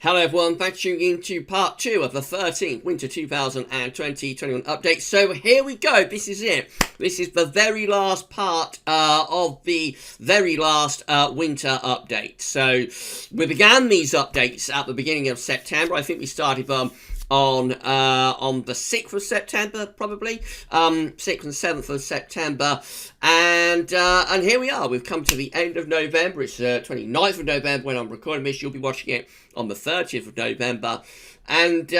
Hello everyone, thanks for tuning in to part 2 of the 13th Winter 2020-21 update. So here we go, this is it. This is the very last part of the very last winter update. So we began these updates at the beginning of September. I think we started them on the 6th of September, probably 6th and 7th of September, and here we are. We've come to the end of November. It's 29th of November when I'm recording this. You'll be watching it on the 30th of November, and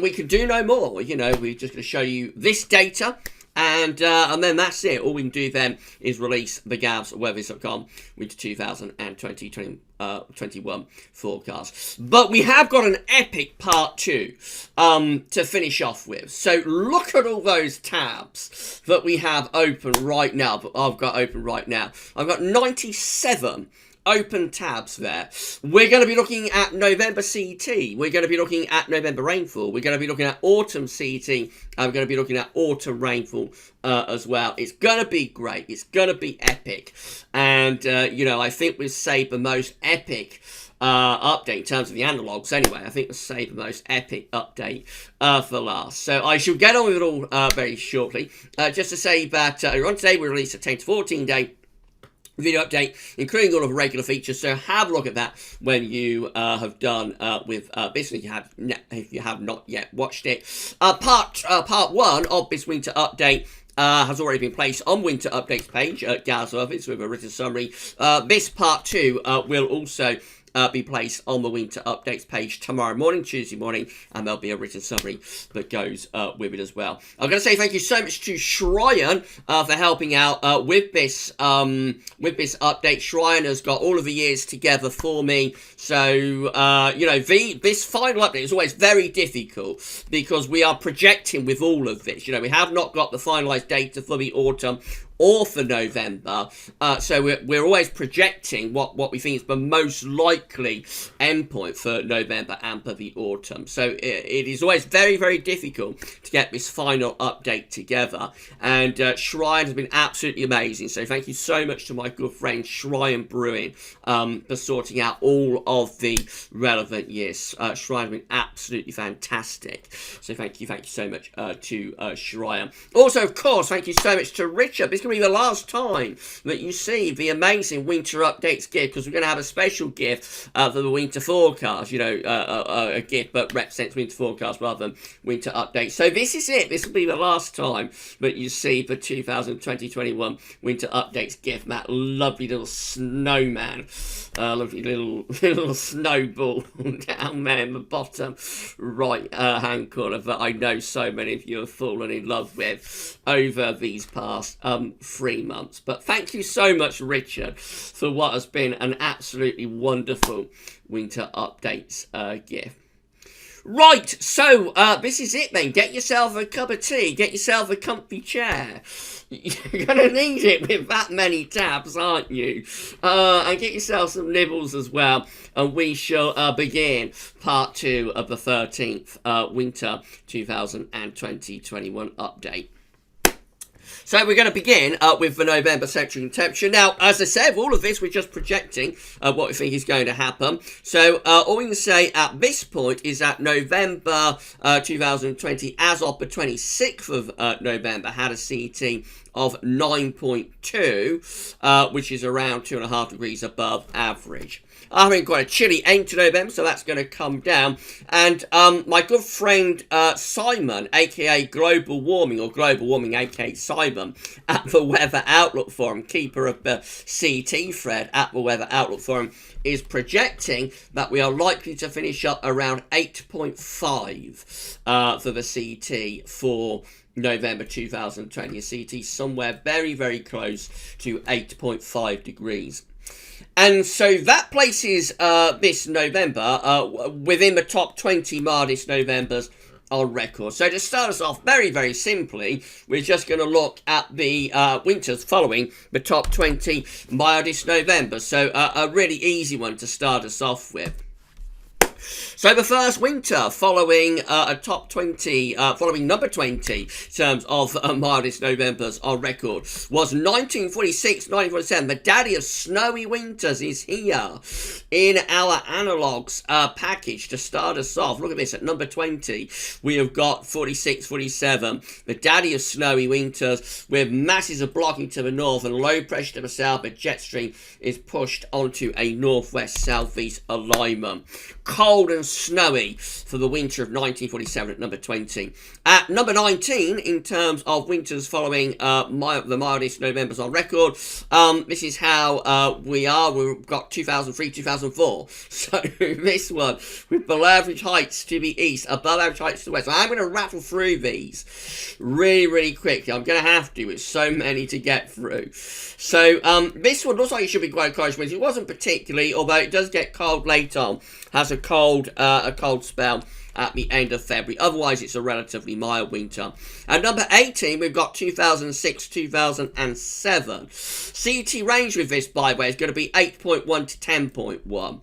we can do no more. You know, we're just going to show you this data. And then that's it. All we can do then is release the GavsWeatherVids.com Winter 2020-21 forecast. But we have got an epic part 2 to finish off with. So look at all those tabs that we have open right now. But I've got open right now. I've got 97 open tabs there. We're going to be looking at November CET. We're going to be looking at November rainfall. We're going to be looking at autumn CET. We're going to be looking at autumn rainfall as well. It's going to be great. It's going to be epic. And, you know, I think we've saved the most epic update in terms of the analogs anyway. I think we'll save the most epic update for last. So I shall get on with it all very shortly. Just to say that earlier on today we released a 10 to 14 day video update, including all of the regular features, so have a look at that when you have done with this, if you have not yet watched it. Part 1 of this winter update has already been placed on Winter Updates page at GavsWeatherVids with a written summary. This part 2 will also be placed on the Winter Updates page tomorrow morning, Tuesday morning, and there'll be a written summary that goes with it as well. I'm going to say thank you so much to Shryan for helping out with this update. Shryan has got all of the years together for me, so you know, this final update is always very difficult because we are projecting with all of this. You know, we have not got the finalised data for the autumn or for November, so we're always projecting what we think is the most likely endpoint for November and for the autumn. So it is always very, very difficult to get this final update together, and Shrine has been absolutely amazing. So thank you so much to my good friend Shrine Brewing for sorting out all of the relevant years. Shrine has been absolutely fantastic. So thank you so much to Shrine. Also, of course, thank you so much to Richard. This be the last time that you see the amazing winter updates gift, because we're going to have a special gift for the winter forecast, you know, a gift that represents winter forecast rather than winter updates. So this is it. This will be the last time that you see the 2020-21 winter updates gift. That lovely little snowman, lovely little snowball down there in the bottom right hand corner that I know so many of you have fallen in love with over these past 3 months. But thank you so much, Richard, for what has been an absolutely wonderful winter updates gift. Right, so this is it then. Get yourself a cup of tea, get yourself a comfy chair. You're going to need it with that many tabs, aren't you? And get yourself some nibbles as well. And we shall begin part 2 of the 13th Winter 2020-21 update. So we're going to begin with the November central temperature. Now, as I said, all of this, we're just projecting what we think is going to happen. So all we can say at this point is that November 2020, as of the 26th of November, had a CET of 9.2, which is around 2.5 degrees above average. I mean, quite a chilly end to November, so that's going to come down. And my good friend Simon, aka Global Warming, aka Simon, at the Weather Outlook Forum, keeper of the CET thread at the Weather Outlook Forum, is projecting that we are likely to finish up around 8.5 for the CET for November 2020. A CET somewhere very, very close to 8.5 degrees. And so that places this November within the top 20 mildest Novembers on record. So to start us off very, very simply, we're just going to look at the winters following the top 20 mildest Novembers. So a really easy one to start us off with. So the first winter following a top 20, following number 20 in terms of mildest Novembers on record was 1946, 1947. The daddy of snowy winters is here in our analogues package to start us off. Look at this, at number 20 we have got 46, 47. The daddy of snowy winters with masses of blocking to the north and low pressure to the south. A jet stream is pushed onto a northwest southeast alignment. Cold and snowy for the winter of 1947 at number 20. At number 19, in terms of winters following the mildest Novembers on record, this is how we are. We've got 2003, 2004. So this one, with below average heights to the east, above average heights to the west. I'm going to rattle through these really, really quickly. I'm going to have to. It's so many to get through. So this one looks like it should be quite a cold winter. It wasn't particularly, although it does get cold late on. Has a cold spell at the end of February. Otherwise, it's a relatively mild winter. At number 18, we've got 2006, 2007. CET range with this, by the way, is going to be 8.1 to 10.1.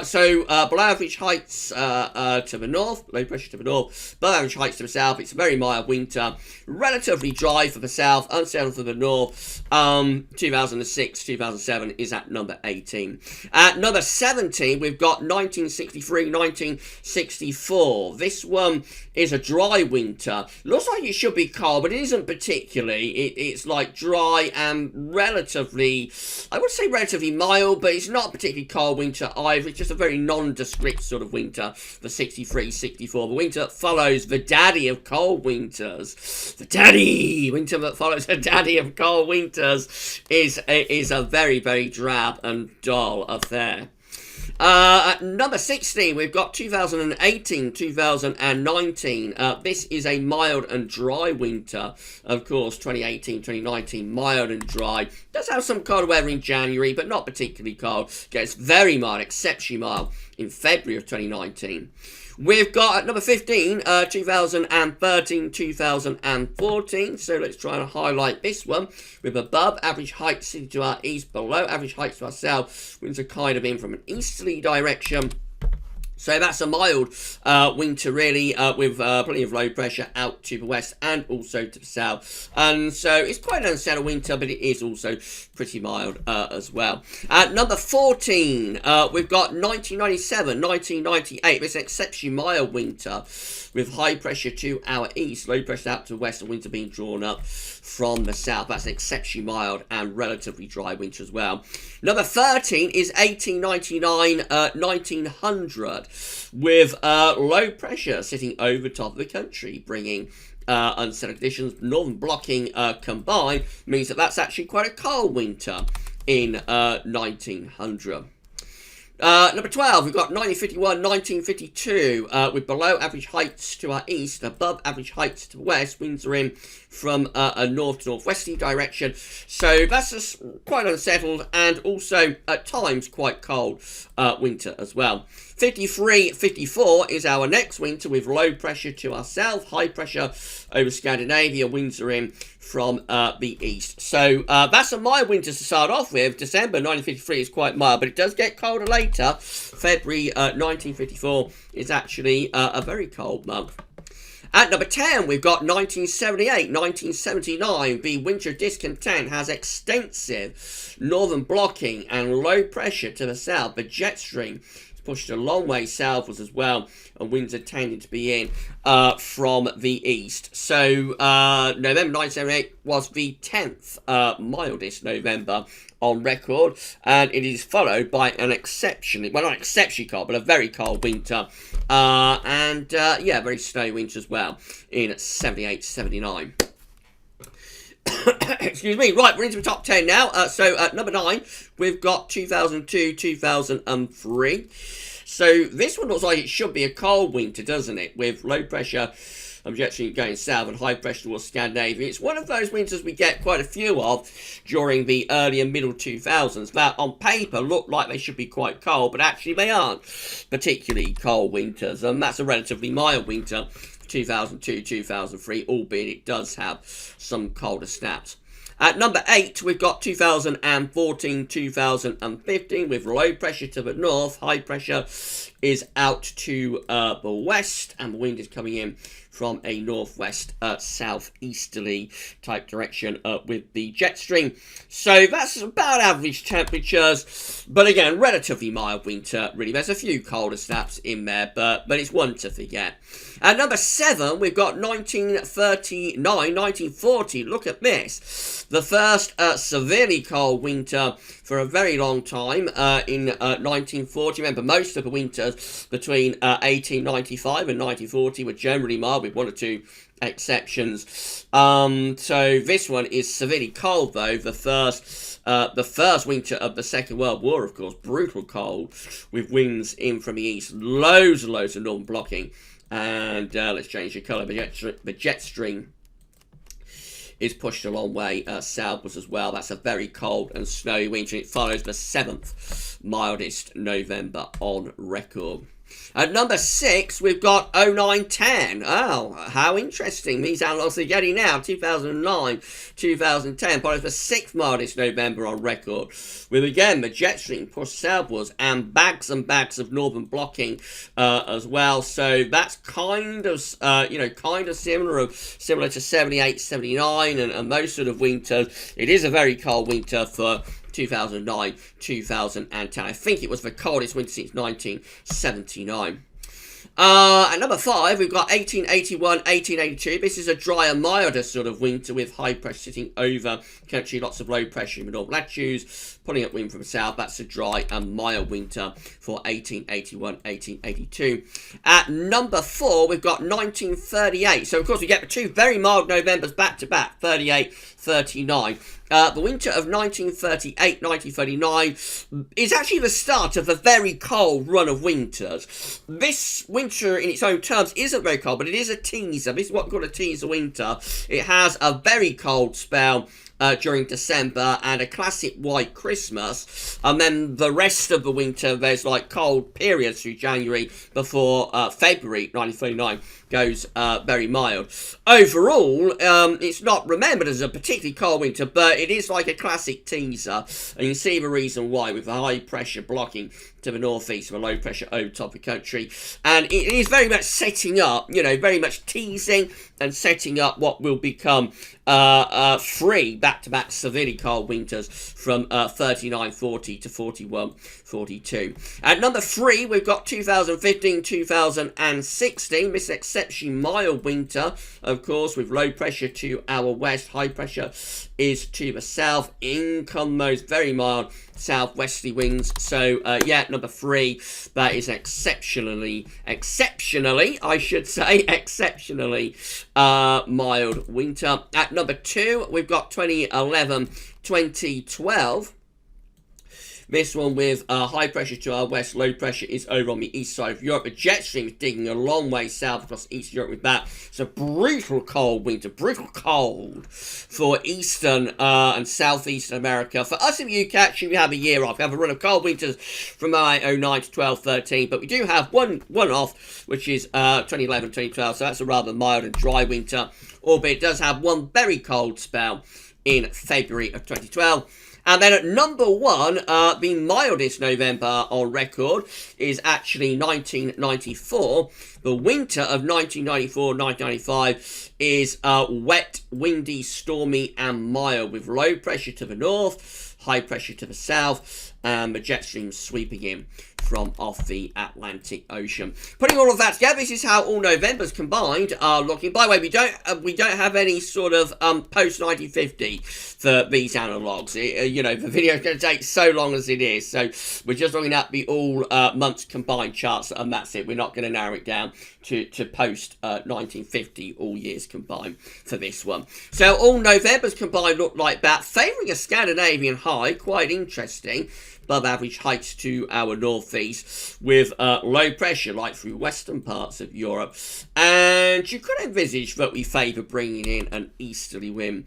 So below average heights to the north, low pressure to the north, below average heights to the south. It's a very mild winter, relatively dry for the south, unsettled for the north. 2006, 2007 is at number 18. At number 17, we've got 1963, 1964. This one is a dry winter. Looks like it should be cold, but it isn't particularly. It's like dry and relatively, I would say relatively mild, but it's not a particularly cold winter either. It's just a very nondescript sort of winter for 63, 64. The winter that follows the daddy of cold winters. The daddy winter that follows the daddy of cold winters is a very, very drab and dull affair. At number 16, we've got 2018, 2019. This is a mild and dry winter. Of course, 2018, 2019, mild and dry. Does have some cold weather in January, but not particularly cold. Gets very mild, exceptionally mild in February of 2019. We've got at number 15, 2013, 2014. So let's try and highlight this one. With above average heights sitting to our east, below average heights to our south. Winds are kind of in from an easterly direction. So that's a mild winter, really, with plenty of low pressure out to the west and also to the south. And so it's quite an unsettled winter, but it is also pretty mild as well. At number 14, we've got 1997, 1998. It's an exceptionally mild winter with high pressure to our east, low pressure out to the west, and winter being drawn up from the south. That's an exceptionally mild and relatively dry winter as well. Number 13 is 1899, 1900, with low pressure sitting over top of the country, bringing unsettled conditions. Northern blocking combined means that that's actually quite a cold winter in 1900. Number 12, we've got 1951, 1952, with below average heights to our east, above average heights to the west. Winds are in from a north to northwesterly direction. So that's just quite unsettled and also at times quite cold winter as well. 53, 54 is our next winter with low pressure to our south, high pressure over Scandinavia. Winds are in from the east. So that's a mild winter to start off with. December 1953 is quite mild, but it does get colder later. February 1954 is actually a very cold month. At number 10, we've got 1978, 1979. The winter discontent has extensive northern blocking and low pressure to the south. The jet stream is pushed a long way southwards as well, and winds are tending to be in from the east. So November 1978 was the 10th mildest November on record, and it is followed by an exceptionally, well, not exceptionally cold, but a very cold winter, and yeah, very snowy winter as well in 78, 79. Excuse me. Right, we're into the top 10 now. So at number 9, we've got 2002, 2003. So this one looks like it should be a cold winter, doesn't it? With low pressure jet stream going south and high pressure towards Scandinavia. It's one of those winters we get quite a few of during the early and middle 2000s that on paper look like they should be quite cold, but actually they aren't particularly cold winters. And that's a relatively mild winter, 2002, 2003, albeit it does have some colder snaps. At number 8, we've got 2014, 2015, with low pressure to the north, high pressure is out to the west, and the wind is coming in from a northwest southeasterly type direction with the jet stream. So that's about average temperatures, but again, relatively mild winter, really. There's a few colder snaps in there, but it's one to forget. At number 7, we've got 1939, 1940. Look at this. The first severely cold winter for a very long time in 1940. Remember, most of the winters between 1895 and 1940 were generally mild, with 1 or 2 exceptions. So this one is severely cold, though. The first winter of the Second World War, of course, brutal cold, with winds in from the east, loads and loads of northern blocking. And let's change the colour. The jet stream is pushed a long way southwards as well. That's a very cold and snowy winter. It follows the 7th mildest November on record. At number 6, we've got 0910. Oh, how interesting. These analogs are getting now. 2009, 2010. Follows the 6th mildest November on record. With, again, the jet stream pushed southwards and bags of northern blocking as well. So that's kind of, similar to 78, 79 and those sort of winters. It is a very cold winter for 2009, 2010. I think it was the coldest winter since 1979. At number 5, we've got 1881, 1882. This is a drier, milder sort of winter with high pressure sitting over country, lots of low pressure in the north latitudes, pulling up wind from the south. That's a dry and mild winter for 1881, 1882. At number 4, we've got 1938. So, of course, we get the 2 very mild Novembers back to back, 38, 39. The winter of 1938, 1939 is actually the start of a very cold run of winters. This winter in its own terms isn't very cold, but it is a teaser. This is what we call a teaser winter. It has a very cold spell during December and a classic white Christmas, and then the rest of the winter there's like cold periods through January before February 1939 goes very mild. Overall, it's not remembered as a particularly cold winter, but it is like a classic teaser, and you can see the reason why, with the high pressure blocking to the northeast, with a low pressure over top of the country, and it is very much setting up, very much teasing and setting up what will become 3 back-to-back severely cold winters from 39-40 to 41-42. At number 3, we've got 2015-2016. This exceptionally mild winter, of course, with low pressure to our west, high pressure is to the south. In come those very mild southwesterly winds. So number 3, that is exceptionally mild winter. At number 2, we've got 2011-2012. This one with high pressure to our west, low pressure is over on the east side of Europe. The jet stream is digging a long way south across East Europe with that. It's a brutal cold winter, brutal cold for eastern and southeastern America. For us in the UK, actually, we have a year off. We have a run of cold winters from 09 to 12, 13, but we do have one off, which is 2011, 2012, so that's a rather mild and dry winter, albeit it does have one very cold spell in February of 2012. And then at number 1, the mildest November on record is actually 1994. The winter of 1994-1995 is wet, windy, stormy and mild, with low pressure to the north, high pressure to the south, and the jet stream sweeping in from off the Atlantic Ocean. Putting all of that together, this is how all Novembers combined are looking. By the way, we don't have any sort of post 1950 for these analogs. The video is going to take so long as it is, so we're just looking at the all months combined charts, and that's it. We're not going to narrow it down to post 1950 all years combined for this one. So all Novembers combined look like that, favouring a Scandinavian high, quite interesting. Above average heights to our northeast, with low pressure like through western parts of Europe, and you could envisage that we favour bringing in an easterly wind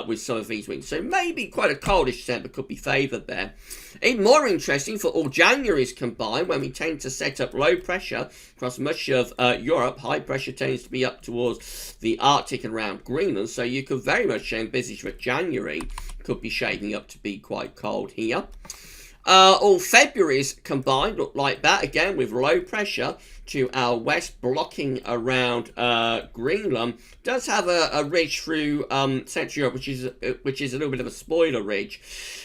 with some of these winds, so maybe quite a coldish December could be favoured there. Even more interesting for all Januaries combined, when we tend to set up low pressure across much of Europe. High pressure tends to be up towards the Arctic and around Greenland, so you could very much envisage that January could be shaping up to be quite cold here. All February's combined look like that, again, with low pressure to our west, blocking around Greenland. Does have a ridge through Central Europe, which is a little bit of a spoiler ridge.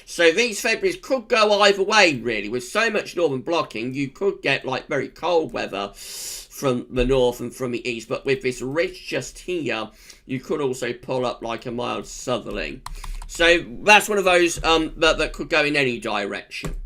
So these Februarys could go either way, really. With so much northern blocking, you could get like very cold weather from the north and from the east. But with this ridge just here, you could also pull up like a mild southerly. So that's one of those that could go in any direction.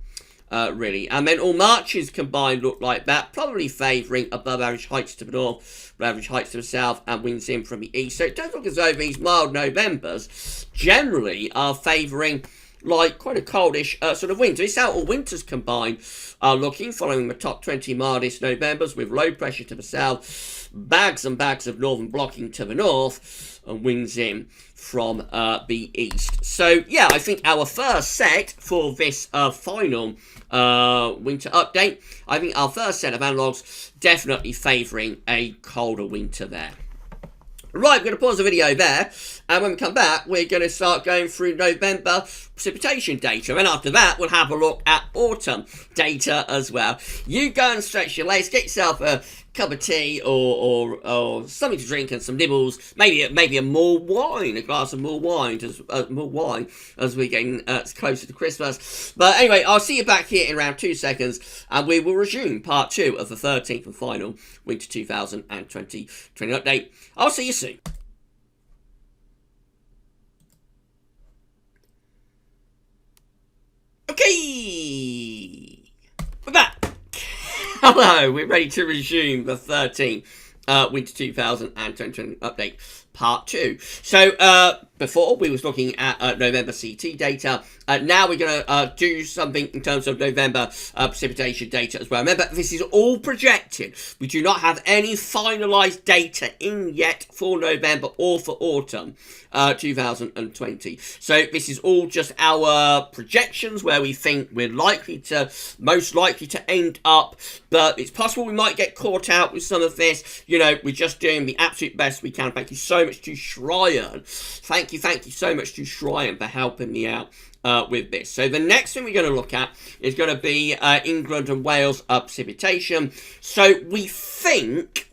Really. And then all Marches combined look like that, probably favouring above average heights to the north, average heights to the south, and winds in from the east. So it does look as though these mild Novembers generally are favouring like quite a coldish sort of winter. This is how all winters combined are looking, following the top 20 mildest Novembers with low pressure to the south, bags and bags of northern blocking to the north, and winds in from the east. So yeah, I think our first set for this final winter update, I think our first set of analogues definitely favouring a colder winter there. Right, we're going to pause the video there, and when we come back, we're going to start going through November precipitation data, and after that, we'll have a look at autumn data as well. You go and stretch your legs, get yourself a cup of tea or something to drink and some nibbles, maybe a more wine, a glass of more wine as we're getting closer to Christmas. But anyway, I'll see you back here in around 2 seconds, and we will resume part 2 of the 13th and final Winter 2020 training update. I'll see you soon. Okay, we're back. Hello, we're ready to resume the 13th Winter 2020 update, part 2. So, before we was looking at November CT data. Now we're going to do something in terms of November precipitation data as well. Remember, this is all projected. We do not have any finalised data in yet for November or for autumn 2020. So this is all just our projections where we think we're most likely to end up. But it's possible we might get caught out with some of this. You know, we're just doing the absolute best we can. Thank you so much to Shryan. Thank you so much to Shryan for helping me out with this. So the next thing we're going to look at is going to be England and Wales precipitation. So we think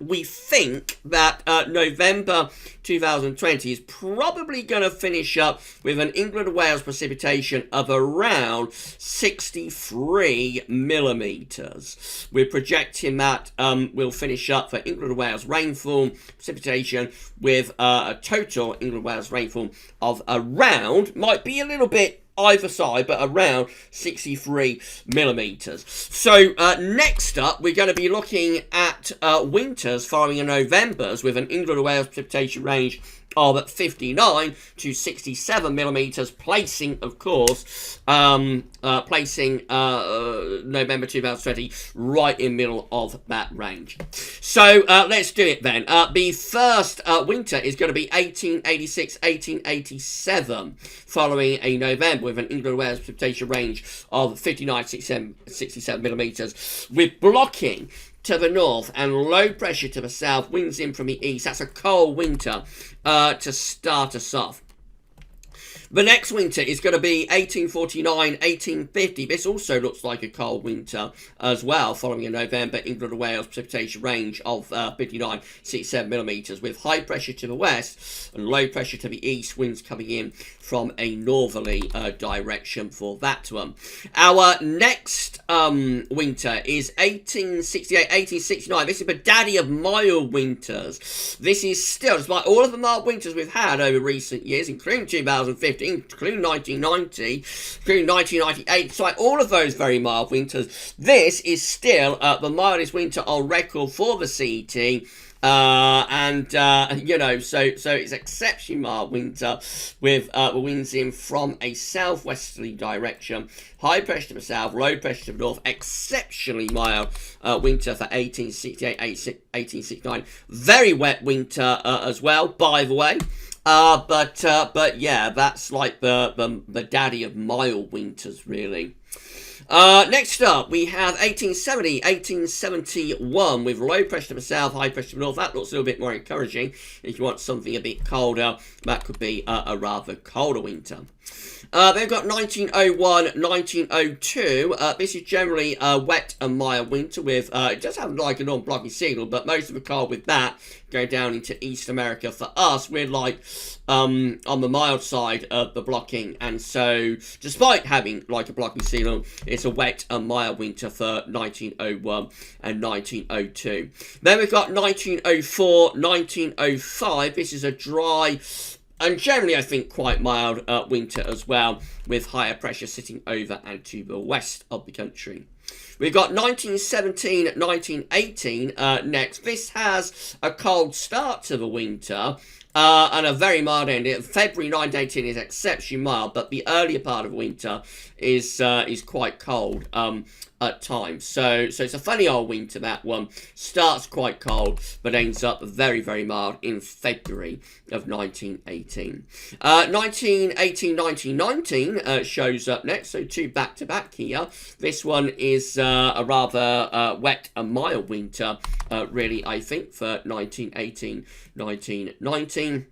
that November 2020 is probably going to finish up with an England and Wales precipitation of around 63 millimeters. We're projecting that we'll finish up for England and Wales rainfall precipitation with a total England and Wales rainfall of around, might be a little bit either side, but around 63 millimeters. So next up, we're going to be looking at winters following a November's with an England and Wales precipitation range of 59 to 67 millimeters, placing, of course, November 2020 right in the middle of that range. So let's do it then. The first winter is going to be 1886-1887, following a November with an England and Wales precipitation range of 59 to 67 millimeters, with blocking to the north and low pressure to the south, winds in from the east. That's a cold winter to start us off. The next winter is going to be 1849-1850. This also looks like a cold winter as well, following a November England and Wales precipitation range of 59-67 millimeters, with high pressure to the west and low pressure to the east, winds coming in from a northerly direction for that one. Our next winter is 1868-1869. This is the daddy of mild winters. This is still, despite all of the mild winters we've had over recent years, including 2015, including 1990, including 1998, despite all of those very mild winters, this is still the mildest winter on record for the CET. You know, so it's exceptionally mild winter with winds in from a southwesterly direction, high pressure to the south, low pressure to the north, exceptionally mild winter for 1868, 1869. Very wet winter as well, by the way. But yeah, that's like the daddy of mild winters, really. Next up, we have 1870, 1871 with low pressure to the south, high pressure to the north. That looks a little bit more encouraging. If you want something a bit colder, that could be a rather colder winter. They've got 1901, 1902. This is generally a wet and mild winter with, it does have like a non-blocky signal, but most of the cold with that going down into East America. For us, we're like on the mild side of the blocking, and so despite having like a blocking signal, it's a wet and mild winter for 1901 and 1902. Then we've got 1904, 1905. This is a dry and generally, I think, quite mild winter as well, with higher pressure sitting over and to the west of the country. We've got 1917, 1918 next. This has a cold start to the winter and a very mild end. February 1918 is exceptionally mild, but the earlier part of winter is quite cold at times. So it's a funny old winter, that one. Starts quite cold, but ends up very, very mild in February of 1918. 1918, 1919 shows up next, so two back-to-back here. This one is a rather wet and mild winter, really, I think, for 1918, 1919.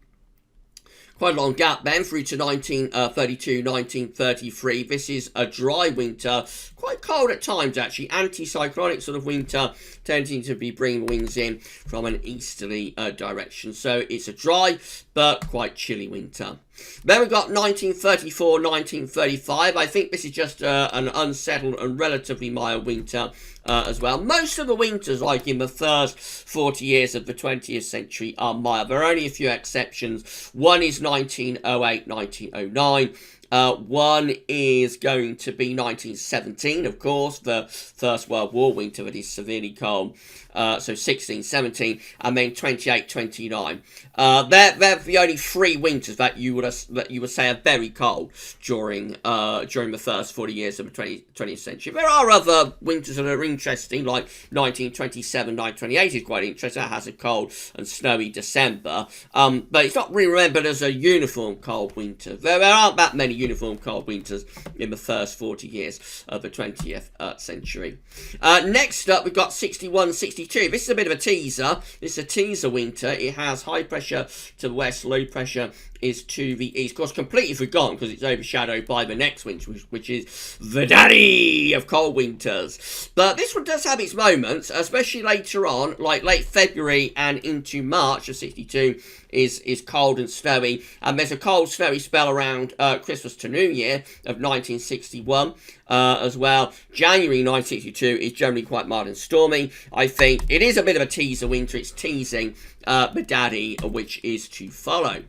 Quite a long gap then through to 1932, 1933. This is a dry winter, quite cold at times actually, anticyclonic sort of winter, tending to be bringing winds in from an easterly direction. So it's a dry but quite chilly winter. Then we've got 1934, 1935. I think this is just an unsettled and relatively mild winter as well. Most of the winters, like in the first 40 years of the 20th century, are mild. There are only a few exceptions. One is 1908, 1909. One is going to be 1917, of course, the First World War winter that is severely cold. So 16, 17, and then 28, 29. They're the only three winters that you would say are very cold during the first 40 years of the 20th century. There are other winters that are interesting, like 1927, 1928 is quite interesting. That has a cold and snowy December, but it's not really remembered as a uniform cold winter. There aren't that many uniform cold winters in the first 40 years of the 20th century. Next up, we've got 61, 62. This is a bit of a teaser. This is a teaser winter. It has high pressure to the west, low pressure is to the east. Of course, completely forgotten because it's overshadowed by the next winter, which is the daddy of cold winters. But this one does have its moments, especially later on, like late February and into March of 62 is cold and snowy. And there's a cold, snowy spell around Christmas to New Year of 1961 as well. January 1962 is generally quite mild and stormy. I think it is a bit of a teaser winter. It's teasing the daddy, which is to follow.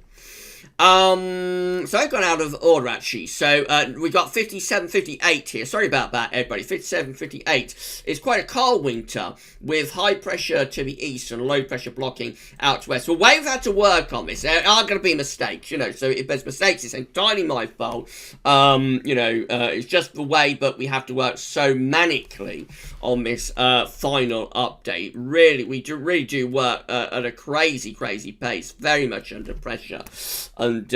So I've gone out of order actually. So we got 57, 58 here. Sorry about that, everybody. 57, 58 is quite a cold winter with high pressure to the east and low pressure blocking out to west. Well, we've had to work on this. There are going to be mistakes, you know. So if there's mistakes, it's entirely my fault. It's just the way, but we have to work so manically on this final update. Really, we really do work at a crazy pace, very much under pressure. And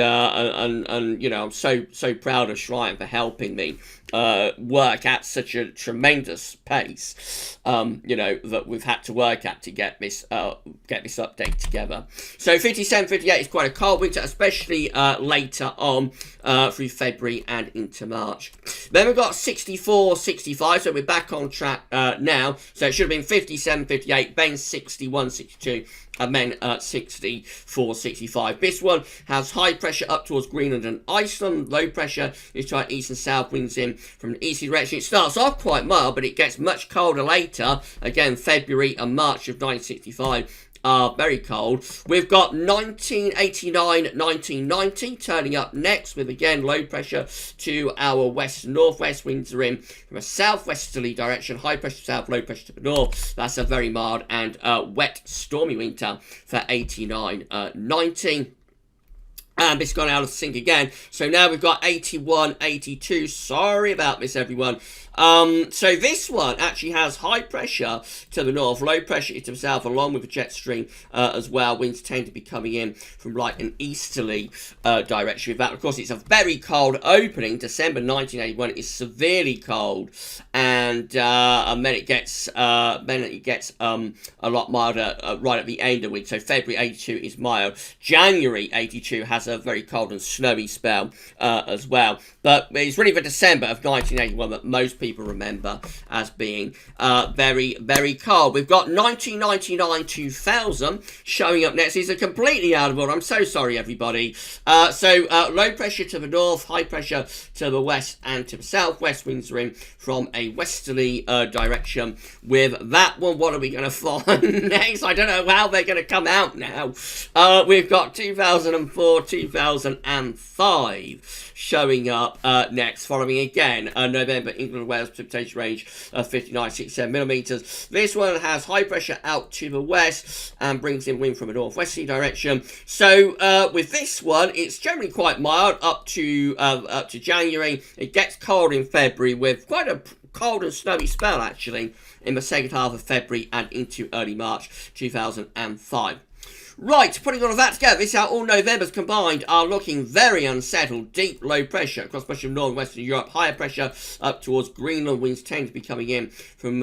you know, I'm so proud of Shrine for helping me work at such a tremendous pace. You know, that we've had to work at to get this update together. So 57, 58 is quite a cold winter, especially later on through February and into March. Then we've got 64, 65, so we're back on track now. So it should have been 57, 58, then 61, 62. And then 64, 65. This one has high pressure up towards Greenland and Iceland. Low pressure is trying east and south winds in from the easterly direction. It starts off quite mild, but it gets much colder later. Again, February and March of 1965 are very cold. We've got 1989, 1990 turning up next with, again, low pressure to our west and northwest. Winds are in from a southwesterly direction. High pressure south, low pressure to the north. That's a very mild and wet, stormy winter for 89, 90. And it's gone out of sync again. So now we've got 81, 82. Sorry about this, everyone. So this one actually has high pressure to the north, low pressure to the south, along with the jet stream as well. Winds tend to be coming in from like an easterly direction with that. Of course, it's a very cold opening. December 1981 is severely cold, and then it gets a lot milder right at the end of the week. So February 82 is mild. January 82 has has a very cold and snowy spell as well. But it's really the December of 1981 that most people remember as being very, very cold. We've got 1999-2000 showing up next. These are completely out of order. I'm so sorry, everybody. Low pressure to the north, high pressure to the west and to the southwest. Winds are in from a westerly direction. With that one, what are we going to find next? I don't know how they're going to come out now. We've got 2004, 2005 showing up next, following again November, England and Wales, precipitation range of 59-67 millimeters. This one has high pressure out to the west and brings in wind from a northwesterly direction. So with this one, it's generally quite mild up to January. It gets cold in February with quite a cold and snowy spell actually in the second half of February and into early March 2005. Right, putting all of that together, this is how all Novembers combined are looking very unsettled. Deep low pressure across much of northern western Europe. Higher pressure up towards Greenland. Winds tend to be coming in from,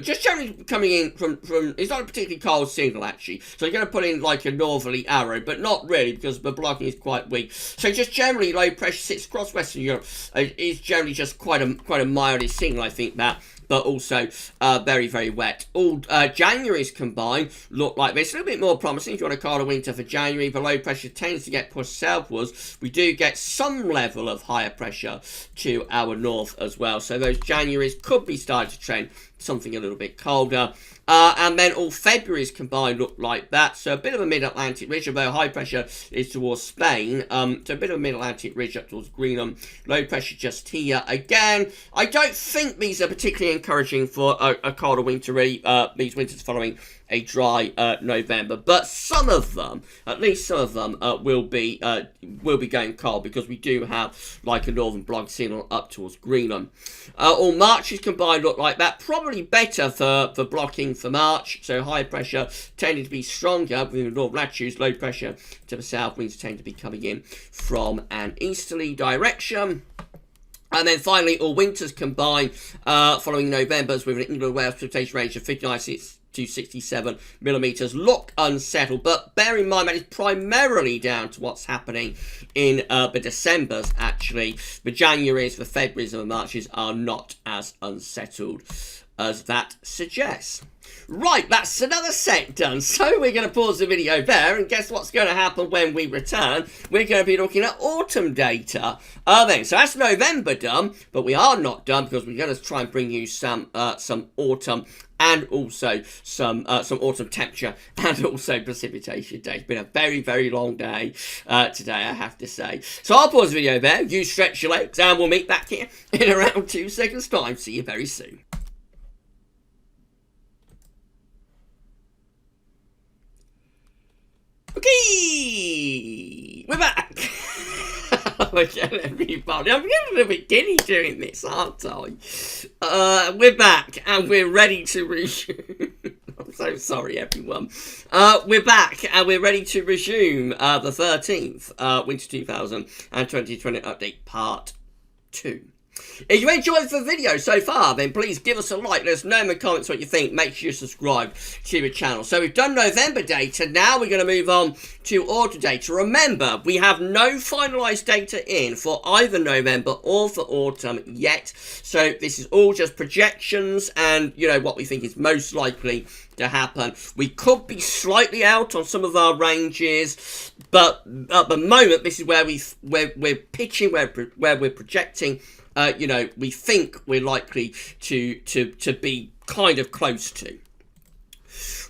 just generally coming in from, it's not a particularly cold signal, actually. So you're going to put in, like, a northerly arrow, but not really, because the blocking is quite weak. So just generally, low pressure sits across western Europe. Is generally just quite a mildish signal, I think, that. But also very, very wet. All January's combined look like this. A little bit more promising if you want to call a winter for January. The low pressure tends to get pushed southwards. We do get some level of higher pressure to our north as well. So those Januaries could be starting to trend something a little bit colder. And then all February's combined look like that. So a bit of a mid-Atlantic ridge, although high pressure is towards Spain. So a bit of a mid-Atlantic ridge up towards Greenland. Low pressure just here. Again, I don't think these are particularly encouraging for a colder winter, really. These winters following a dry November. But some of them, at least some of them, will be going cold because we do have like a northern block signal up towards Greenland. All Marches combined look like that. Probably better for blocking for March. So high pressure tending to be stronger within the north latitudes. Low pressure to the south. Winds tend to be coming in from an easterly direction. And then finally, all winters combined following Novembers with an England and Wales precipitation range of 59-67 millimeters. Look unsettled, but bear in mind that is primarily down to what's happening in the Decembers, actually. The Januaries, the Februaries, and the Marches are not as unsettled as that suggests. Right, that's another set done. So we're going to pause the video there, and guess what's going to happen when we return? We're going to be looking at autumn data. Then, so that's November done, but we are not done because we're going to try and bring you some autumn and also some autumn temperature and also precipitation day. It's been a very, very long day today, I have to say. So I'll pause the video there. You stretch your legs, and we'll meet back here in around 2 seconds' time. See you very soon. Okay, we're back. Again, everybody. I'm getting a little bit giddy doing this, aren't I? We're back and we're ready to resume. I'm so sorry, everyone. We're back and we're ready to resume the 13th Winter 2020 update part 2. If you enjoyed the video so far, then please give us a like. Let us know in the comments what you think. Make sure you subscribe to the channel. So we've done November data. Now we're going to move on to autumn data. Remember, we have no finalised data in for either November or for autumn yet. So this is all just projections and, you know, what we think is most likely to happen. We could be slightly out on some of our ranges, but at the moment, this is where we're pitching, where we're projecting. You know, we think we're likely to be kind of close to.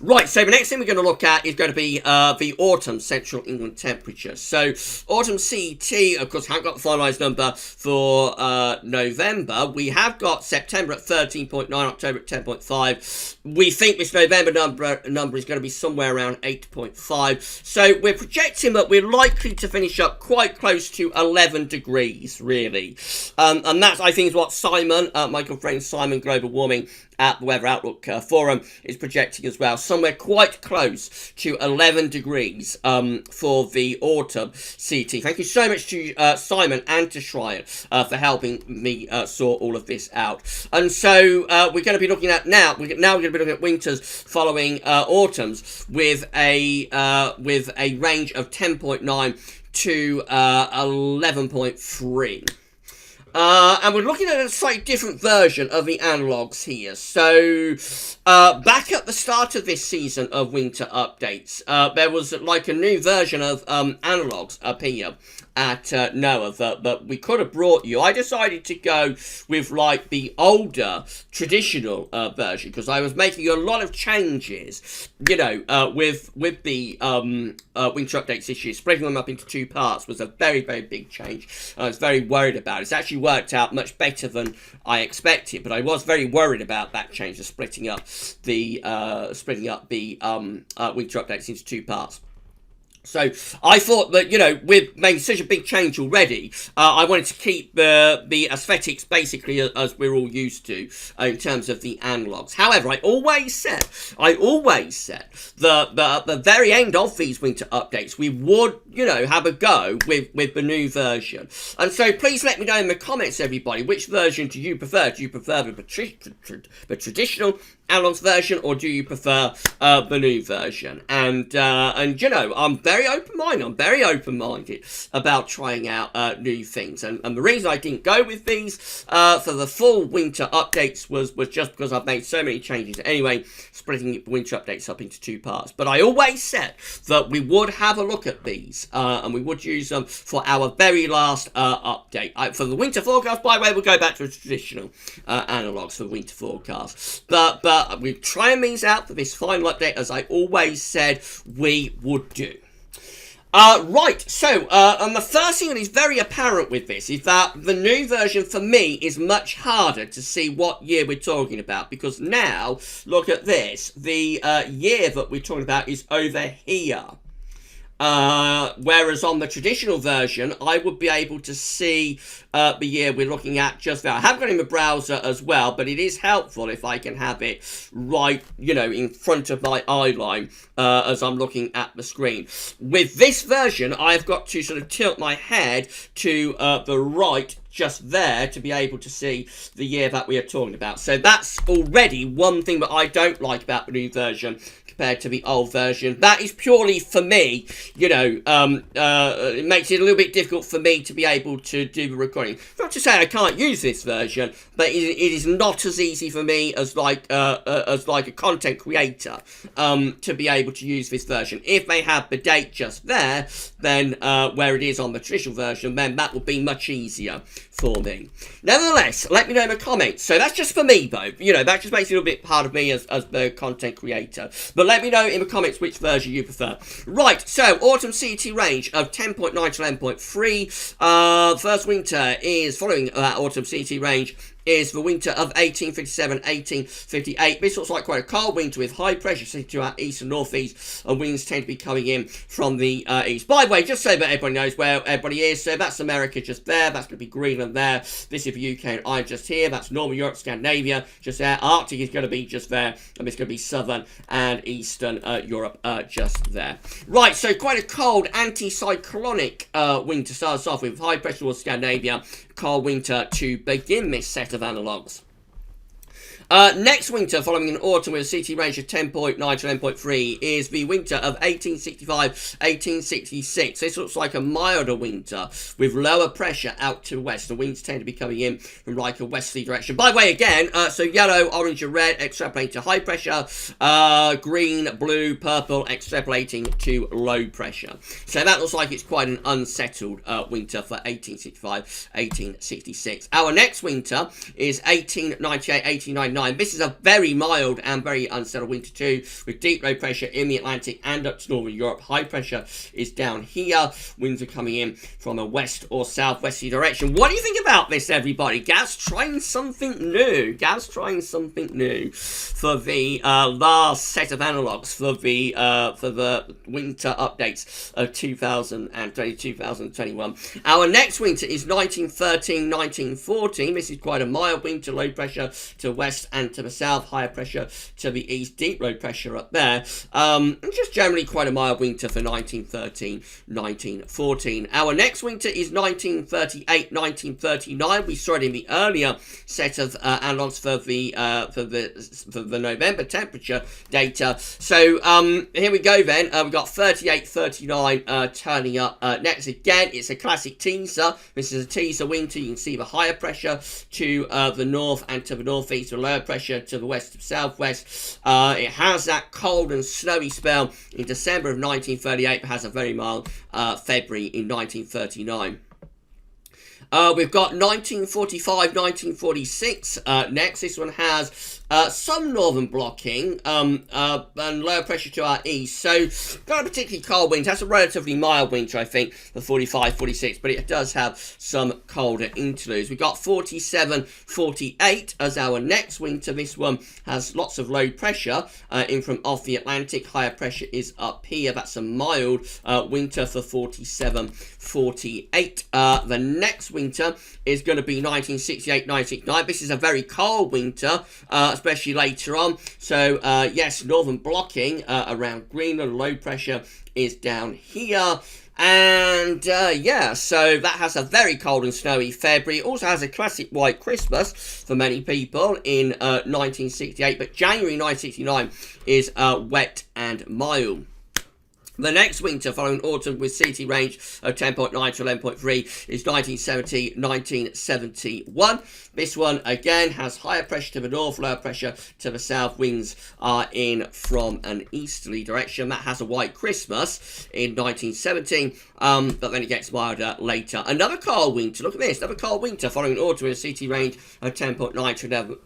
Right, so the next thing we're going to look at is going to be the autumn central England temperature. So autumn CET, of course, haven't got the finalised number for November. We have got September at 13.9, October at 10.5. We think this November number is going to be somewhere around 8.5. So we're projecting that we're likely to finish up quite close to 11 degrees, really. And that's, I think, is what Simon, my good friend Simon Global Warming, at the Weather Outlook forum is projecting as well, somewhere quite close to 11 degrees for the autumn CT. Thank you so much to Simon and to Shryan for helping me sort all of this out. And so we're going to be looking at now we're going to be looking at winters following autumns with a range of 10.9 to 11.3. And we're looking at a slightly different version of the analogues here. So, back at the start of this season of winter updates, there was like a new version of analogues appear at NOAA that we could have brought you. I decided to go with like the older traditional version because I was making a lot of changes, you know, with the winter updates this year. Splitting them up into two parts was a very, very big change. I was very worried about it. It's actually worked out much better than I expected, but I was very worried about that change of splitting up the winter updates into two parts. So I thought that, you know, with making such a big change already, I wanted to keep the aesthetics basically as we're all used to in terms of the analogues. However, I always said that at the very end of these winter updates, we would, you know, have a go with the new version. And so please let me know in the comments, everybody, which version do you prefer? Do you prefer the traditional analogues version, or do you prefer the new version? And you know, I'm very open-minded about trying out new things. And the reason I didn't go with these for the full winter updates was just because I've made so many changes anyway, splitting the winter updates up into two parts. But I always said that we would have a look at these and we would use them for our very last update. For the winter forecast, by the way, we'll go back to the traditional analogues for the winter forecast. But we're trying these out for this final update, as I always said we would do. Right, so, and the first thing that is very apparent with this is that the new version for me is much harder to see what year we're talking about, because now, look at this, the year that we're talking about is over here. Whereas on the traditional version, I would be able to see the year we're looking at just there. I have got it in the browser as well, but it is helpful if I can have it right, you know, in front of my eye line as I'm looking at the screen. With this version, I've got to sort of tilt my head to the right just there to be able to see the year that we are talking about. So that's already one thing that I don't like about the new version compared to the old version. That is purely for me, you know, it makes it a little bit difficult for me to be able to do the recording. Not to say I can't use this version, but it is not as easy for me as like a content creator to be able to use this version. If they have the date just there, then where it is on the traditional version, then that will be much easier for me. Nevertheless, let me know in the comments. So that's just for me, though. You know, that just makes it a little bit part of me as the content creator. But let me know in the comments which version you prefer. Right, so autumn CT range of 10.9 to 11.3. First winter is following that autumn CT range is the winter of 1857-1858. This looks like quite a cold winter with high pressure sitting to our east and northeast, and winds tend to be coming in from the east. By the way, just so that everybody knows where everybody is, so that's America just there, that's going to be Greenland there, this is the UK and Ireland just here, that's Northern Europe, Scandinavia just there, Arctic is going to be just there, and it's going to be Southern and Eastern Europe just there. Right, so quite a cold anticyclonic winter starts off with high pressure towards Scandinavia, cold winter to begin this set of analogues. Next winter, following an autumn with a CT range of 10.9 to 11.3, is the winter of 1865-1866. This looks like a milder winter with lower pressure out to the west. The winds tend to be coming in from like a westerly direction. By the way, again, so yellow, orange and red extrapolating to high pressure, green, blue, purple extrapolating to low pressure. So that looks like it's quite an unsettled winter for 1865-1866. Our next winter is 1898-1899. This is a very mild and very unsettled winter too, with deep low pressure in the Atlantic and up to Northern Europe. High pressure is down here. Winds are coming in from a west or southwesterly direction. What do you think about this, everybody? Gav's trying something new. Gav's trying something new for the last set of analogues for the winter updates of 2020-2021. Our next winter is 1913-1914. This is quite a mild winter, low pressure to west west and to the south, higher pressure to the east, deep low pressure up there. And just generally quite a mild winter for 1913, 1914. Our next winter is 1938, 1939. We saw it in the earlier set of analogs for the November temperature data. So here we go then. We've got 38, 39 turning up next. Again, it's a classic teaser. This is a teaser winter. You can see the higher pressure to the north and to the northeast, the lower pressure to the west to southwest. It has that cold and snowy spell in December of 1938, but has a very mild February in 1939. We've got 1945, 1946 next. This one has some northern blocking and lower pressure to our east. So, not a particularly cold winter. That's a relatively mild winter, I think, for 45, 46, but it does have some colder interludes. We've got 47, 48 as our next winter. This one has lots of low pressure in from off the Atlantic. Higher pressure is up here. That's a mild winter for 47, 48. The next winter is going to be 1968, 1969. This is a very cold winter, especially later on. So, yes, northern blocking around Greenland. Low pressure is down here. And, yeah, so that has a very cold and snowy February. It also has a classic white Christmas for many people in 1968. But January 1969 is wet and mild. The next winter, following autumn with CT range of 10.9 to 11.3, is 1970, 1971. This one, again, has higher pressure to the north, lower pressure to the south. Winds are in from an easterly direction. That has a white Christmas in 1917, but then it gets milder later. Another cold winter, look at this, another cold winter, following autumn with CT range of 10.9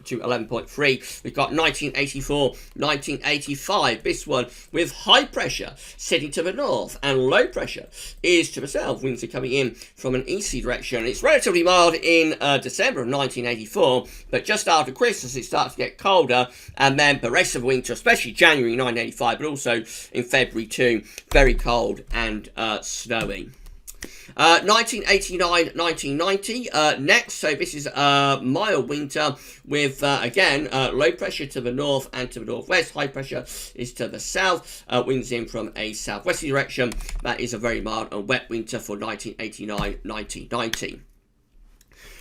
to 11.3. We've got 1984, 1985. This one with high pressure sitting to the north and low pressure is to the south. Winds are coming in from an easterly direction. It's relatively mild in December of 1984, but just after Christmas it starts to get colder, and then the rest of winter, especially January 1985, but also in February too, very cold and snowy. 1989, 1990 next. So this is a mild winter with, again, low pressure to the north and to the northwest. High pressure is to the south. Winds in from a southwesterly direction. That is a very mild and wet winter for 1989, 1990.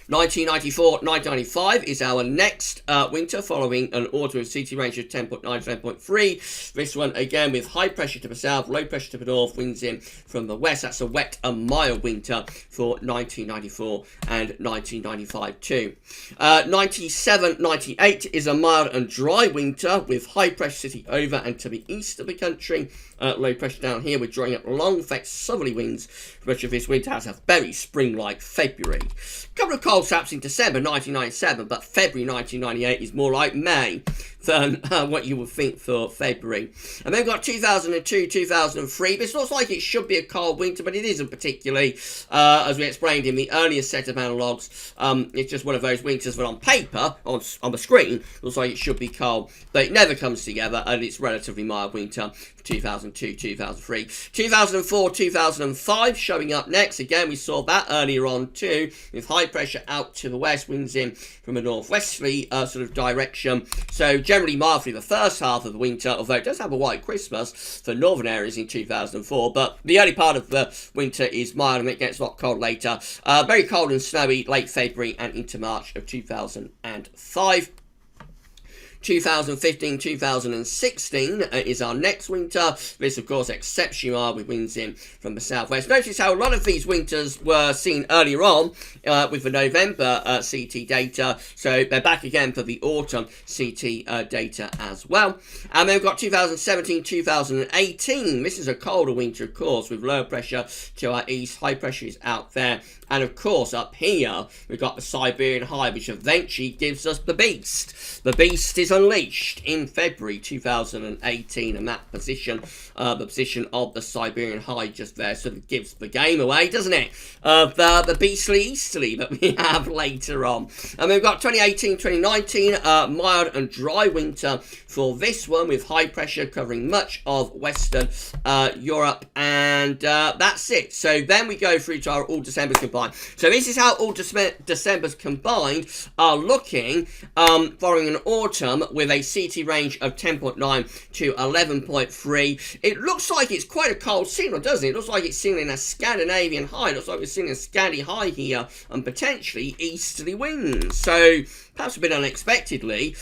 1994, 1995 is our next winter, following an autumn with CT range of 10.9 to 10.3. This one, again, with high pressure to the south, low pressure to the north, winds in from the west. That's a wet and mild winter for 1994 and 1995 too. 97, 98 is a mild and dry winter with high pressure sitting over and to the east of the country. Low pressure down here. We're drawing up long fetched southerly winds. Much of this winter has a very spring-like February. A couple of cold snaps in December 1997, but February 1998 is more like May than what you would think for February. And then we've got 2002, 2003. This looks like it should be a cold winter, but it isn't particularly, as we explained in the earlier set of analogues. It's just one of those winters that on paper, on the screen, looks like it should be cold, but it never comes together, and it's relatively mild winter. 2002, 2003, 2004, 2005 showing up next. Again, we saw that earlier on too, with high pressure out to the west, winds in from a northwesterly sort of direction. So generally mild through the first half of the winter, although it does have a white Christmas for northern areas in 2004. But the early part of the winter is mild, and it gets a lot cold later. Very cold and snowy late February and into March of 2005. 2015, 2016 is our next winter. This, of course, exceptionally mild with winds in from the southwest. Notice how a lot of these winters were seen earlier on with the November CT data. So they're back again for the autumn CT data as well. And then we've got 2017, 2018. This is a colder winter, of course, with lower pressure to our east. High pressure is out there. And of course, up here, we've got the Siberian high, which eventually gives us the beast. The beast is unleashed in February 2018, and that position, the position of the Siberian High just there, sort of gives the game away, doesn't it? The beastly easterly that we have later on. And we've got 2018-2019, mild and dry winter for this one, with high pressure covering much of Western Europe, and that's it. So then we go through to our all Decembers combined. So this is how all Decembers combined are looking following an autumn with a CT range of 10.9 to 11.3. It looks like it's quite a cold signal, doesn't it? It looks like it's signaling a Scandinavian high. It looks like we're seeing a Scandi high here, and potentially easterly winds. So perhaps a bit unexpectedly,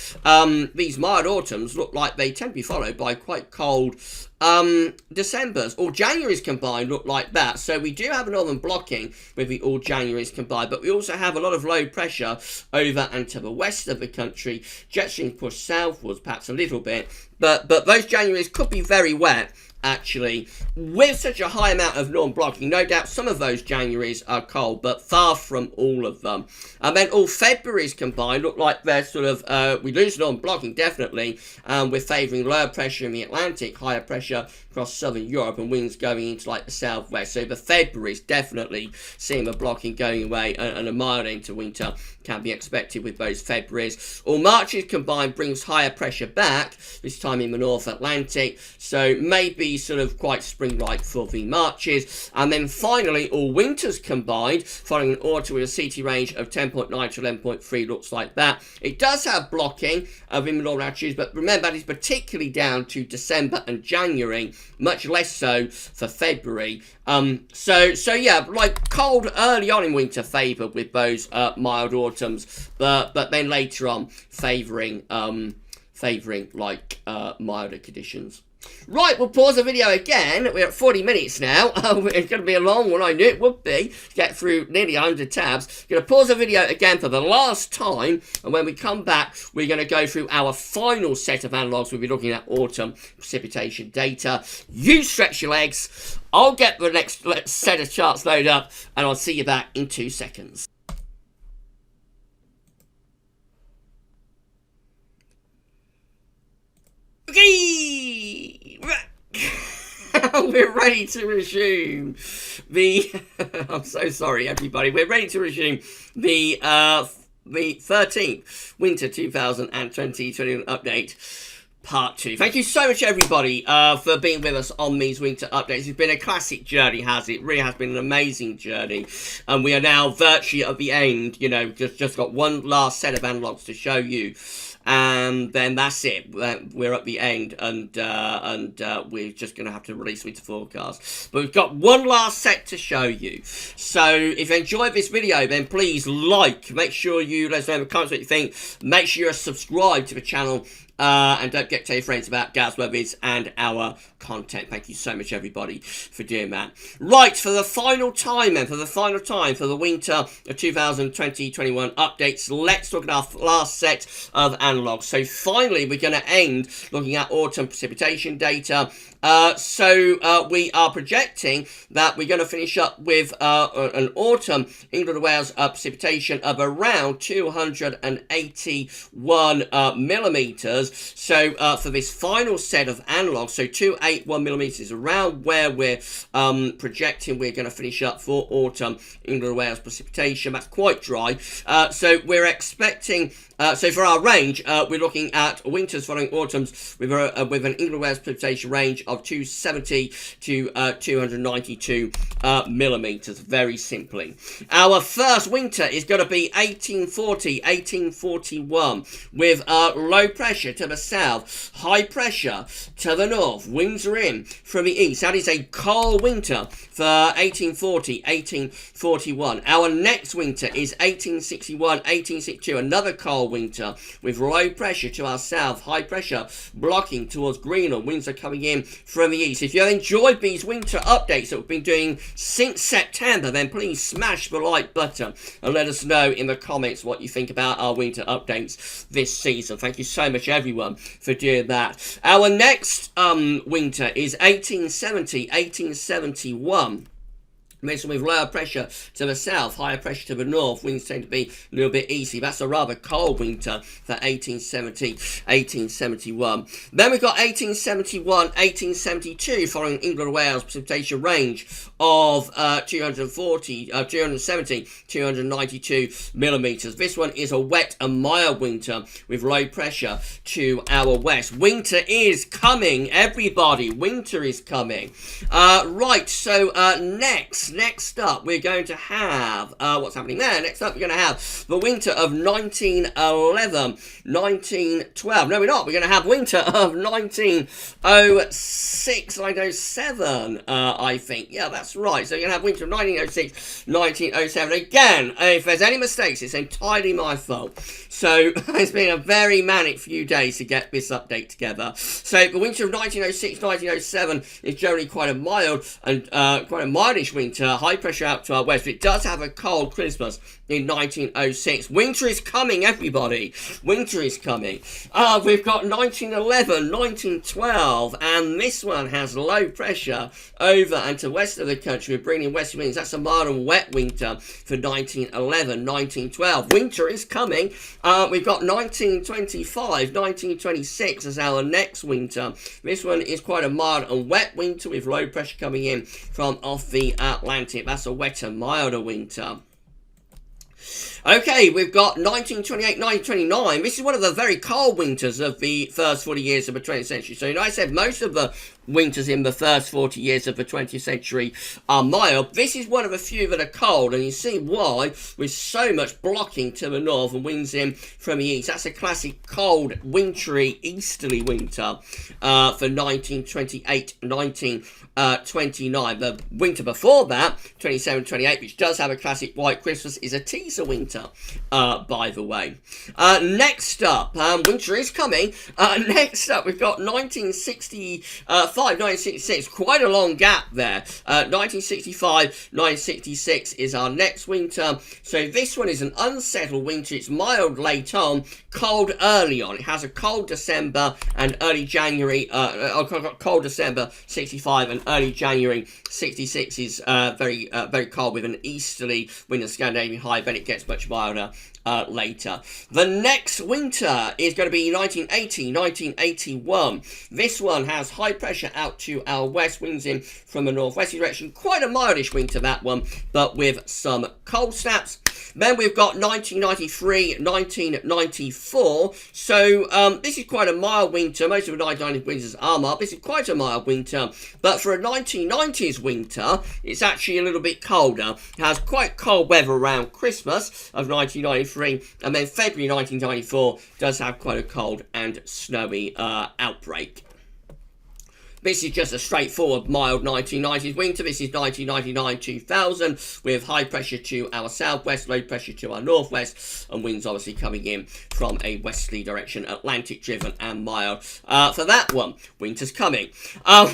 these mild autumns look like they tend to be followed by quite cold Decembers. All Januaries combined look like that. So we do have a northern blocking with the all Januaries combined, but we also have a lot of low pressure over and to the west of the country. Jet streams push southwards perhaps a little bit, but those Januaries could be very wet. Actually, with such a high amount of northern blocking, no doubt some of those Januaries are cold, but far from all of them. And then all Februaries combined look like they're sort of, we lose northern blocking, definitely, we're favouring lower pressure in the Atlantic, higher pressure across southern Europe, and winds going into like the southwest. So the Februaries definitely seeing the blocking going away, and a mild end to winter can be expected with those Februaries. All Marches combined brings higher pressure back, this time in the North Atlantic, so maybe sort of quite spring-like for the Marches. And then finally, all Winters combined, following an autumn with a CT range of 10.9 to 11.3, looks like that. It does have blocking of in the northern latitudes, but remember that is particularly down to December and January, much less so for February. So yeah, like cold early on in winter favoured with those mild autumns, but then later on favouring like milder conditions. Right, we'll pause the video again. We're at 40 minutes now. It's going to be a long one, I knew it would be, to get through nearly 100 tabs. Going to pause the video again for the last time, and when we come back, we're going to go through our final set of analogues. We'll be looking at autumn precipitation data. You stretch your legs. I'll get the next set of charts loaded up, and I'll see you back in 2 seconds. Okay, we're ready to resume the. I'm so sorry, everybody. We're ready to resume the 13th Winter 2020-21 update. Part 2. Thank you so much, everybody, for being with us on these winter updates. It's been a classic journey, has it? It really has been an amazing journey. And we are now virtually at the end, you know, just got one last set of analogues to show you. And then that's it. We're at the end, and we're just going to have to release winter forecast. But we've got one last set to show you. So if you enjoyed this video, then please make sure you let us know in the comments what you think. Make sure you're subscribed to the channel. And don't forget to tell your friends about GavsWeatherVids and our content. Thank you so much, everybody, for doing that. Right, for the final time, then, for the winter of 2020-21 updates, let's look at our last set of analogues. So finally, we're going to end looking at autumn precipitation data. So we are projecting that we're going to finish up with an autumn England and Wales precipitation of around 281 millimetres. So for this final set of analogues, so 281 millimetres, around where we're projecting we're going to finish up for autumn England and Wales precipitation. That's quite dry. So we're expecting. So for our range, we're looking at winters following autumns with an England and Wales precipitation range of 270 to 292 millimetres, very simply. Our first winter is going to be 1841 with low pressure to the south, high pressure to the north. Winds are in from the east. That is a cold winter for 1841. Our next winter is 1862, another cold winter with low pressure to our south, high pressure blocking towards Greenland. Winds are coming in from the east. If you have enjoyed these winter updates that we've been doing since September, then please smash the like button and let us know in the comments what you think about our winter updates this season. Thank you so much, everyone, for doing that. Our next winter is 1871. Mixed with lower pressure to the south, higher pressure to the north, winds tend to be a little bit easy. That's a rather cold winter for 1870, 1871. Then we've got 1871, 1872, following England and Wales precipitation range of 270, 292 millimetres. This one is a wet and mild winter with low pressure to our west. Winter is coming, everybody. Winter is coming. Right, so Next up, we're going to have, what's happening there? Next up, we're going to have the winter of 1911, 1912. No, we're not. We're going to have winter of 1906, 1907, I think. Yeah, that's right. So you're going to have winter of 1906, 1907. Again, if there's any mistakes, it's entirely my fault. So it's been a very manic few days to get this update together. So the winter of 1906, 1907 is generally quite a mild and quite a mildish winter. High pressure out to our west, but it does have a cold Christmas in 1906. Winter is coming, everybody. Winter is coming. We've got 1911, 1912, and this one has low pressure over and to west of the country. We're bringing west winds. That's a mild and wet winter for 1911, 1912. Winter is coming. We've got 1925, 1926 as our next winter. This one is quite a mild and wet winter with low pressure coming in from off the Atlantic. That's a wetter, milder winter. Okay, we've got 1928, 1929. This is one of the very cold winters of the first 40 years of the 20th century. So, I said most of the winters in the first 40 years of the 20th century are mild. This is one of a few that are cold, and you see why, with so much blocking to the north and winds in from the east. That's a classic cold, wintry, easterly winter for 1928, 1929. The winter before that, 27, 28, which does have a classic white Christmas, is a teaser winter, by the way. Next up, winter is coming. Next up, we've got 1965, 1966, quite a long gap there. 1965, 1966 is our next winter. So this one is an unsettled winter. It's mild late on, cold early on. It has a cold December and early January, cold December 65 and early January 66 is very cold with an easterly wind and Scandinavian high, then it gets much milder later. The next winter is going to be 1980, 1981. This one has high pressure out to our west, winds in from a northwest direction. Quite a mildish winter, that one, but with some cold snaps. Then we've got 1993, 1994. So this is quite a mild winter. Most of the 1990s winters are mild. This is quite a mild winter. But for a 1990s winter, it's actually a little bit colder. It has quite cold weather around Christmas of 1993. And then February 1994 does have quite a cold and snowy outbreak. This is just a straightforward mild 1990s winter. This is 1999-2000 with high pressure to our southwest, low pressure to our northwest, and winds obviously coming in from a westerly direction, Atlantic driven and mild. For that one, winter's coming.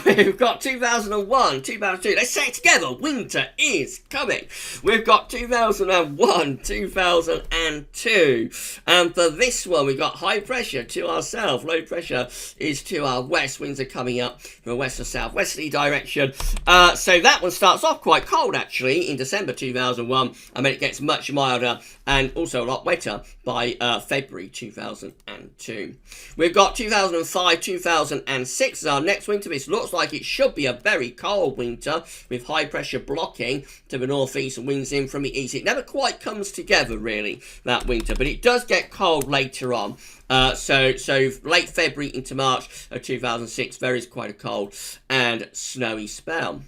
We've got 2001, 2002. Let's say it together. Winter is coming. We've got 2001, 2002. And for this one, we've got high pressure to our south, low pressure is to our west. Winds are coming up from a west to southwesterly direction. So that one starts off quite cold actually in December 2001, and then it gets much milder and also a lot wetter by February 2002. We've got 2005, 2006 as our next winter. This looks like it should be a very cold winter with high pressure blocking to the northeast and winds in from the east. It never quite comes together really, that winter, but it does get cold later on. So late February into March of 2006, there is quite a cold and snowy spell.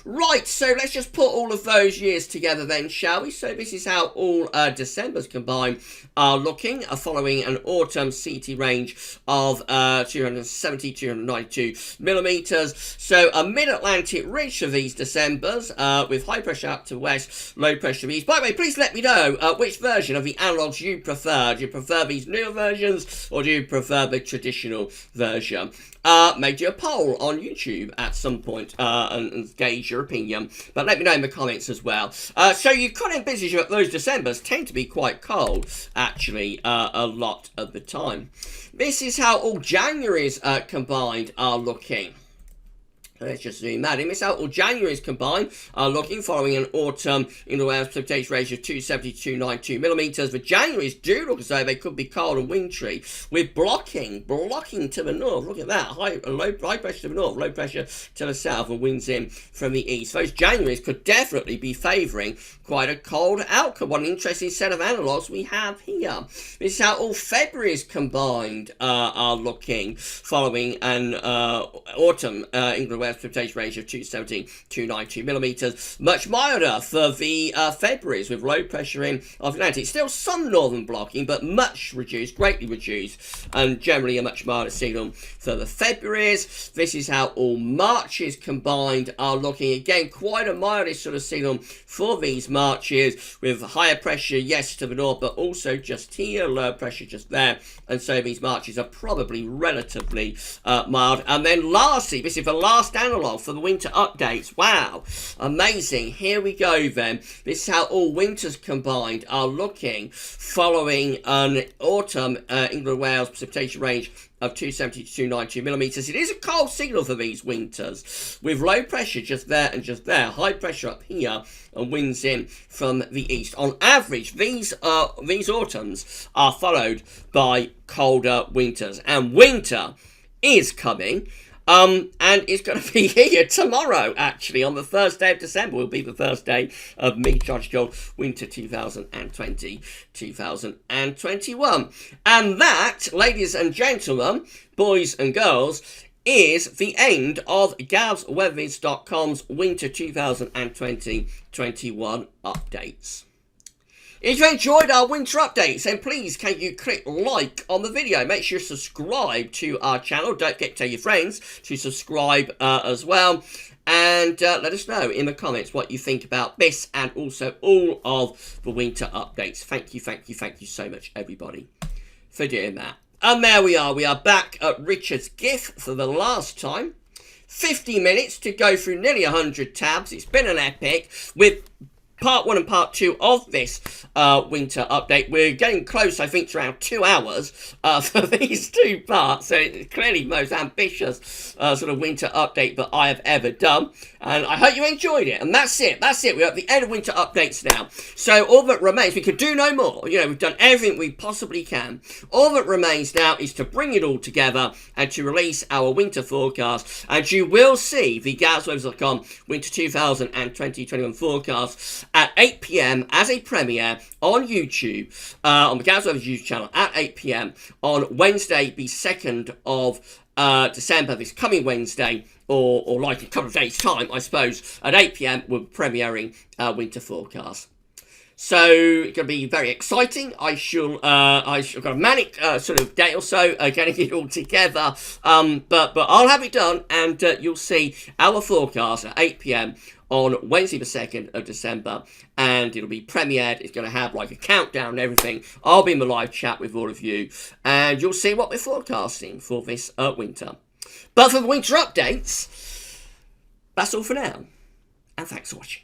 Right, so let's just put all of those years together then, shall we? So this is how all Decembers combined are looking, following an autumn CT range of 270, 292 millimetres. So a mid-Atlantic ridge of these Decembers with high pressure up to west, low pressure east. By the way, please let me know which version of the analogues you prefer. Do you prefer these newer versions or do you prefer the traditional version? May do a poll on YouTube at some point and gauge your opinion, but let me know in the comments as well. So you could envisage that those Decembers tend to be quite cold actually a lot of the time. This is how all Januaries combined are looking. Let's just zoom that in. Miss out all January's combined are looking following an autumn in the Wales precipitation ratio of 270 to 292 millimetres. But January's do look as though they could be cold and wintry with blocking to the north. Look at that. High pressure to the north, low pressure to the south, and winds in from the east. Those Januaries could definitely be favouring quite a cold outcome. What an interesting set of analogues we have here. This is how all February's combined are looking following an autumn England Wales precipitation ratio of 270 to 292 millimetres. Much milder for the February's with low pressure in of Atlantic. Still some northern blocking, but much reduced, greatly reduced, and generally a much milder signal for the February's. This is how all Marches combined are looking. Again, quite a mildish sort of signal for these Marches with higher pressure, yes, to the north, but also just here, low pressure just there. And so these Marches are probably relatively mild. And then lastly, this is the last analogue for the winter updates. Wow, amazing. Here we go then. This is how all winters combined are looking following an autumn England Wales precipitation range of 270 to 292 millimetres. It is a cold signal for these winters with low pressure just there and just there, high pressure up here, and winds in from the east. On average, these autumns are followed by colder winters, and winter is coming. And it's going to be here tomorrow, actually, on the first day of December. Will be the first day of me-charged gold winter 2020-2021. And that, ladies and gentlemen, boys and girls, is the end of GavsWeatherVids.com's winter 2020-21 updates. If you enjoyed our winter updates, then please can you click like on the video. Make sure you subscribe to our channel. Don't forget to tell your friends to subscribe as well. And let us know in the comments what you think about this and also all of the winter updates. Thank you so much, everybody, for doing that. And there we are back at Richard's gift for the last time. 50 minutes to go through nearly 100 tabs. It's been an epic with Part 1 and Part 2 of this winter update. We're getting close, I think, to around 2 hours for these two parts. So it's clearly the most ambitious sort of winter update that I have ever done. And I hope you enjoyed it. And that's it. We're at the end of winter updates now. So all that remains, we could do no more. You know, we've done everything we possibly can. All that remains now is to bring it all together and to release our winter forecast. And you will see the GavsWeatherVids.com winter 2020-21 forecast at 8 p.m. as a premiere on YouTube, on the GavsWeatherVids YouTube channel at 8 p.m. on Wednesday, the 2nd of December, this coming Wednesday, or like a couple of days' time, I suppose, at 8 p.m. we're premiering our winter forecast. So it's going to be very exciting. I've got a manic sort of day or so getting it all together, but I'll have it done, and you'll see our forecast at 8 p.m. on Wednesday the 2nd of December, and it'll be premiered. It's going to have like a countdown and everything. I'll be in the live chat with all of you, and you'll see what we're forecasting for this winter. But for the winter updates, that's all for now, and thanks for watching.